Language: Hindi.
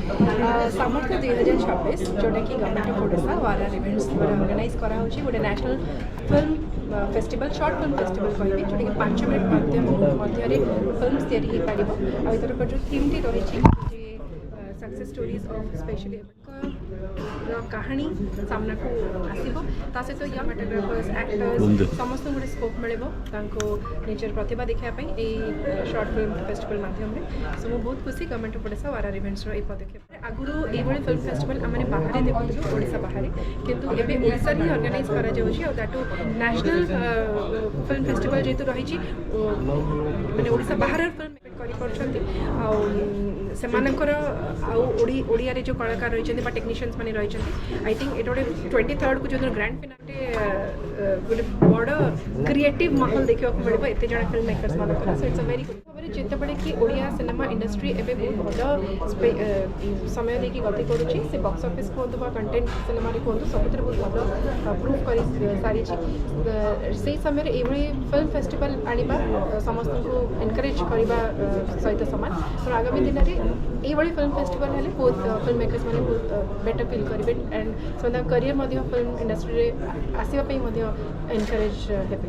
सामर्थ्य 2026 जोटा कि गवर्नमेंट ऑफ ओडिशा वारा इवेंट्स द्वारा ऑर्गेनाइज करा गोटे national film festival short film festival कहबी जोटा कि 5 मिनट मध्य फिल्म तैयारी हो पार जो थीम टी रही सक्सेस स्टोरीज ऑफ स्पेशली कहानी सामना को आसो ता सहित यंग एक्टर्स समस्त गोटे स्कोप मिले निजर प्रतिभा देखापी शॉर्ट फिल्म फेस्टिवल मध्यम सो मुझे बहुत खुशी गवर्नमेंट ऑफ ओडिशा वारा इवेंट्स पदक्षेप आगुरी ये फिल्म फेस्टिवल आम बाहर देखुलू ओडिशा बाहर किंतु एबे ओडिशा ही ऑर्गेनाइज करा जाउछि दैट नेशनल फिल्म फेस्टिवल जेतु रही माने ओडिशा बाहर फिल्म ओडिया जो कलाकार रही टेक्नीशियंस मैंने रही आई थिंक ये गोटे 23rd को जो ग्रांड फिनाले गोटे बड़ क्रिएटिव माहौल देखा मिले एत जन फिल्म मेकर्स मान so it's a very good जितेबाला कि ओडिया सिनेमा इंडस्ट्री एवं बहुत भल समय देखिए गति करुच्ची से बॉक्स ऑफिस कहतु कंटेंट सिनेमा कहतु सब बहुत भल प्रूव कर सारी से समय ये फिल्म फेस्टिवल आने समस्त को एनकरेज करने सहित सामान और आगामी दिन में ये फिल्म फेस्टिवल हेल्ले बहुत फिल्म मेकर्स मैंने बहुत बेटर फिल करेंगे एंड से करियर फिल्म इंडस्ट्री आसवाई एनकरेज हे।